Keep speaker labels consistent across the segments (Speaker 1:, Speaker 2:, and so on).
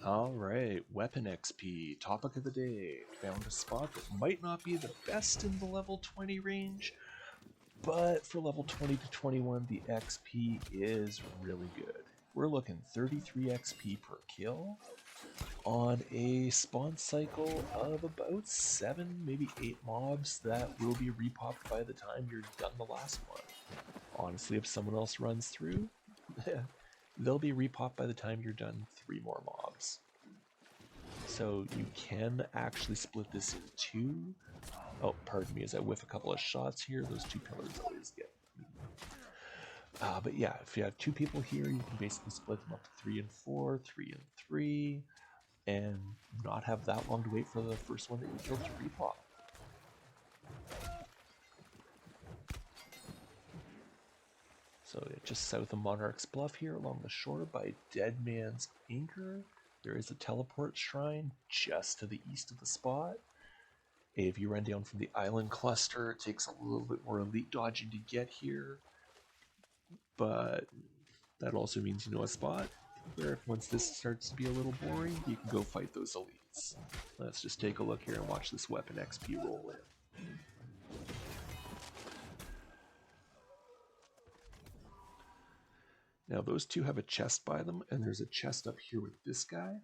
Speaker 1: Alright, weapon XP, topic of the day. Found a spot that might not be the best in the level 20 range, but for level 20 to 21, the XP is really good. We're looking 33 XP per kill on a spawn cycle of about 7, maybe 8 mobs that will be repopped by the time you're done the last one. Honestly, if someone else runs through, they'll be repopped by the time you're done 3 more mobs. So you can actually split this in two. Oh, pardon me, as I whiff a couple of shots here, those two pillars always get me. But yeah, if you have 2 people here, you can basically split them up to 3 and 4, 3 and 3, and not have that long to wait for the first one that you killed to repop. So just south of Monarch's Bluff here along the shore by Dead Man's Anchor, there is a teleport shrine just to the east of the spot. If you run down from the island cluster, it takes a little bit more elite dodging to get here, but that also means you know a spot where if once this starts to be a little boring, you can go fight those elites. Let's just take a look here and watch this weapon XP roll in. Now those two have a chest by them, and there's a chest up here with this guy.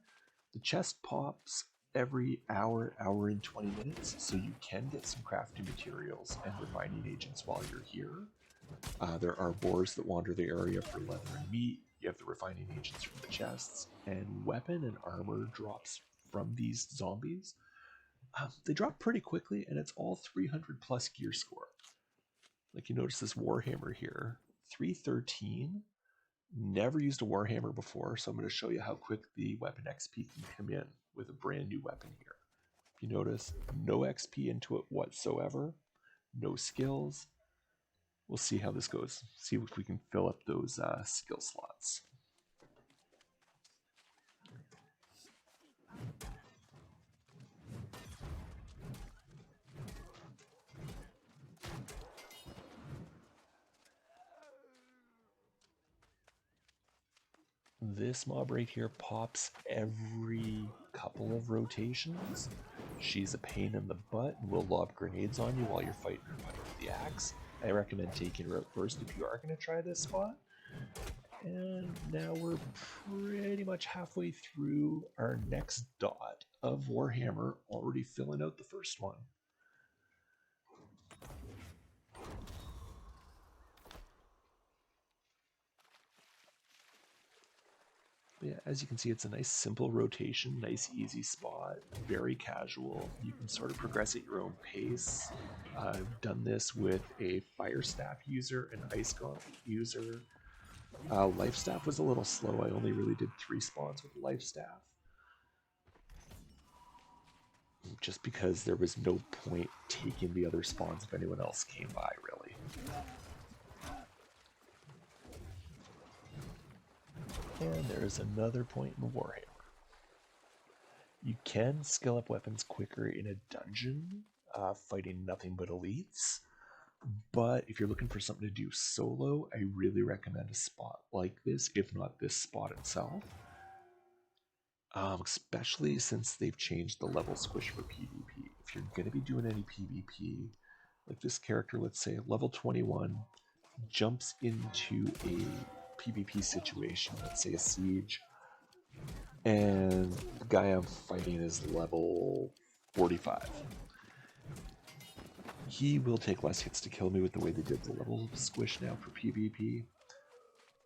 Speaker 1: The chest pops every hour and 20 minutes, so you can get some crafting materials and refining agents while you're here. There are boars that wander the area for leather and meat. You have the refining agents from the chests, and weapon and armor drops from these zombies. They drop pretty quickly, and it's all 300 plus gear score. Like you notice this Warhammer here, 313. Never used a Warhammer before, so I'm going to show you how quick the weapon XP can come in with a brand new weapon here. If you notice, no XP into it whatsoever, no skills. We'll see how this goes. See if we can fill up those skill slots. This mob right here pops every couple of rotations. She's a pain in the butt and will lob grenades on you while you're fighting her with the axe. I recommend taking her out first if you are going to try this spot. And now we're pretty much halfway through our next dot of Warhammer, already filling out the first one. But yeah, as you can see, it's a nice simple rotation, nice easy spot, very casual. You can sort of progress at your own pace. I've done this with a Fire Staff user, an Ice Gauntlet user. Life Staff was a little slow. I only really did 3 spawns with Life Staff. Just because there was no point taking the other spawns if anyone else came by, really. And there's another point in Warhammer. You can skill up weapons quicker in a dungeon, fighting nothing but elites. But if you're looking for something to do solo, I really recommend a spot like this, if not this spot itself. Especially since they've changed the level squish for PvP. If you're going to be doing any PvP, like this character, let's say level 21, jumps into a PvP situation, let's say a siege, and the guy I'm fighting is level 45. He will take less hits to kill me with the way they did the level squish now for PvP,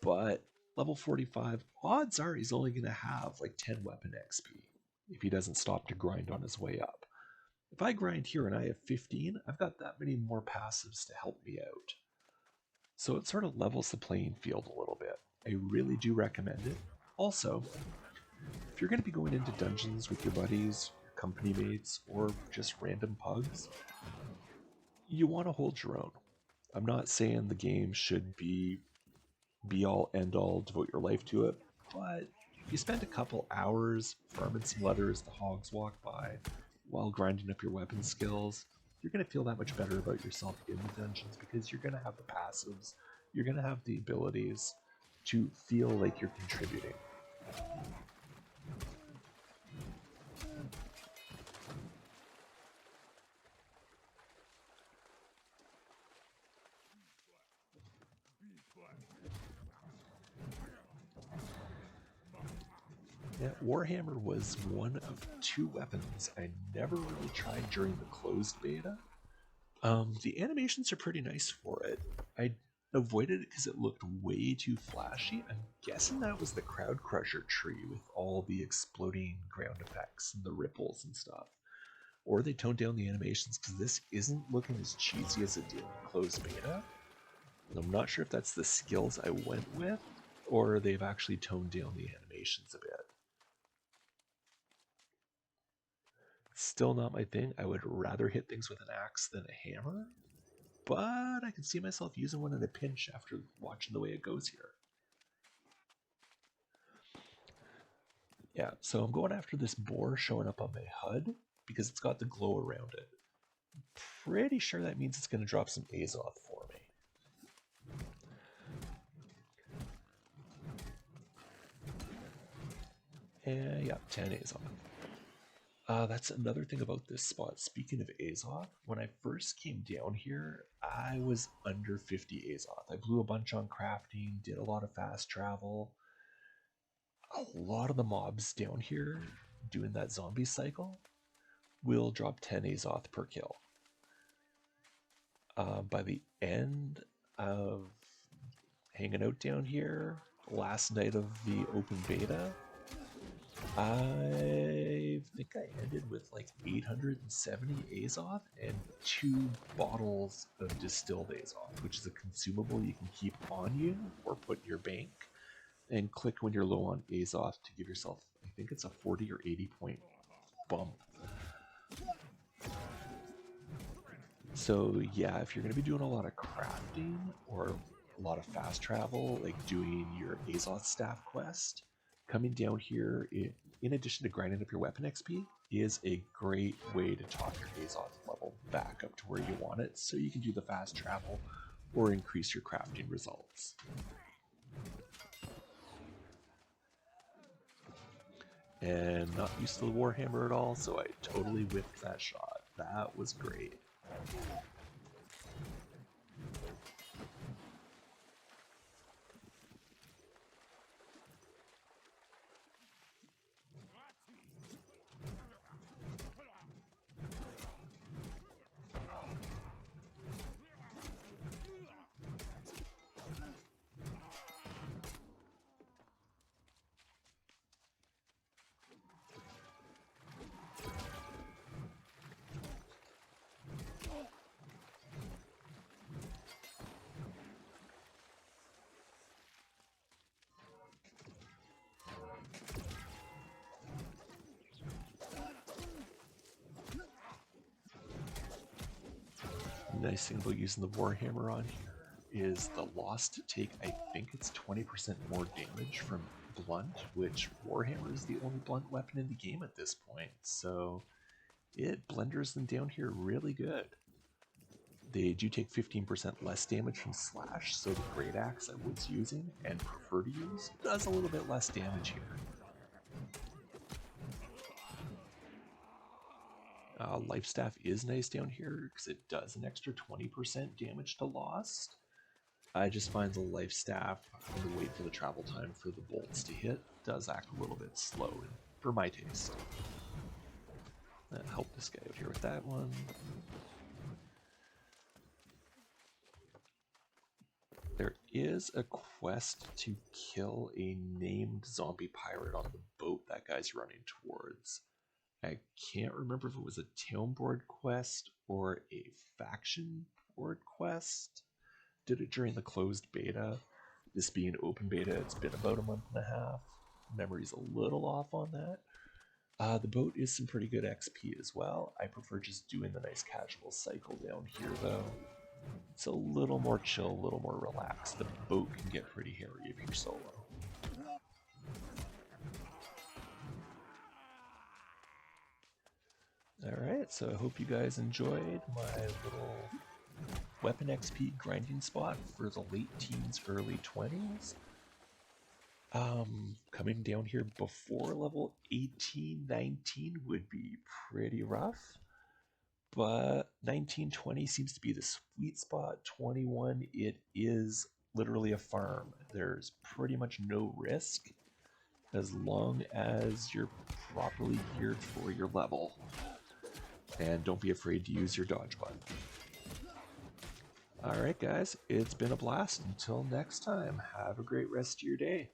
Speaker 1: but level 45, odds are he's only going to have like 10 weapon XP if he doesn't stop to grind on his way up. If I grind here and I have 15, I've got that many more passives to help me out. So it sort of levels the playing field a little bit. I really do recommend it. Also, if you're going to be going into dungeons with your buddies, your company mates, or just random pugs, you want to hold your own. I'm not saying the game should be all end all, devote your life to it, but if you spend a couple hours farming some leather as the hogs walk by while grinding up your weapon skills, you're going to feel that much better about yourself in the dungeons because you're going to have the passives, you're going to have the abilities to feel like you're contributing. Yeah, Warhammer was one of 2 weapons I never really tried during the closed beta. The animations are pretty nice for it. I avoided it because it looked way too flashy. I'm guessing that was the Crowd Crusher tree with all the exploding ground effects and the ripples and stuff. Or they toned down the animations because this isn't looking as cheesy as it did in closed beta. And I'm not sure if that's the skills I went with, or they've actually toned down the animations a bit. Still not my thing. I would rather hit things with an axe than a hammer, but I can see myself using one in a pinch after watching the way it goes here. Yeah, so I'm going after this boar showing up on my HUD because it's got the glow around it. Pretty sure that means it's going to drop some Azoth for me. And yeah, 10 Azoth. That's another thing about this spot. Speaking of Azoth, when I first came down here, I was under 50 Azoth. I blew a bunch on crafting, did a lot of fast travel. A lot of the mobs down here doing that zombie cycle will drop 10 Azoth per kill. By the end of hanging out down here, last night of the open beta, I think I ended with like 870 Azoth and 2 bottles of distilled Azoth, which is a consumable you can keep on you or put in your bank. And click when you're low on Azoth to give yourself, I think it's a 40 or 80 point bump. So yeah, if you're going to be doing a lot of crafting or a lot of fast travel, like doing your Azoth staff quest, coming down here, in addition to grinding up your weapon XP, is a great way to top your Azoth level back up to where you want it so you can do the fast travel or increase your crafting results. And not used to the Warhammer at all, so I totally whipped that shot. That was great. Nice thing about using the Warhammer on here is the loss to take, I think it's 20% more damage from blunt, which Warhammer is the only blunt weapon in the game at this point, so it blenders them down here really good. They do take 15% less damage from slash, so the great axe I was using and prefer to use does a little bit less damage here. Life Staff is nice down here because it does an extra 20% damage to Lost. I just find the Life Staff, having to wait for the travel time for the bolts to hit, does act a little bit slow for my taste. Help this guy out here with that one. There is a quest to kill a named zombie pirate on the boat that guy's running towards. I can't remember if it was a town board quest or a faction board quest. Did it during the closed beta. This being open beta, it's been about a month and a half. Memory's a little off on that. The boat is some pretty good XP as well. I prefer just doing the nice casual cycle down here though. It's a little more chill, a little more relaxed. The boat can get pretty hairy if you're solo. Alright, so I hope you guys enjoyed my little weapon XP grinding spot for the late teens, early 20s. Coming down here before level 18, 19 would be pretty rough. But 19, 20 seems to be the sweet spot. 21, it is literally a farm. There's pretty much no risk. as long as you're properly geared for your level. And don't be afraid to use your dodge button. Alright guys, it's been a blast. Until next time, have a great rest of your day.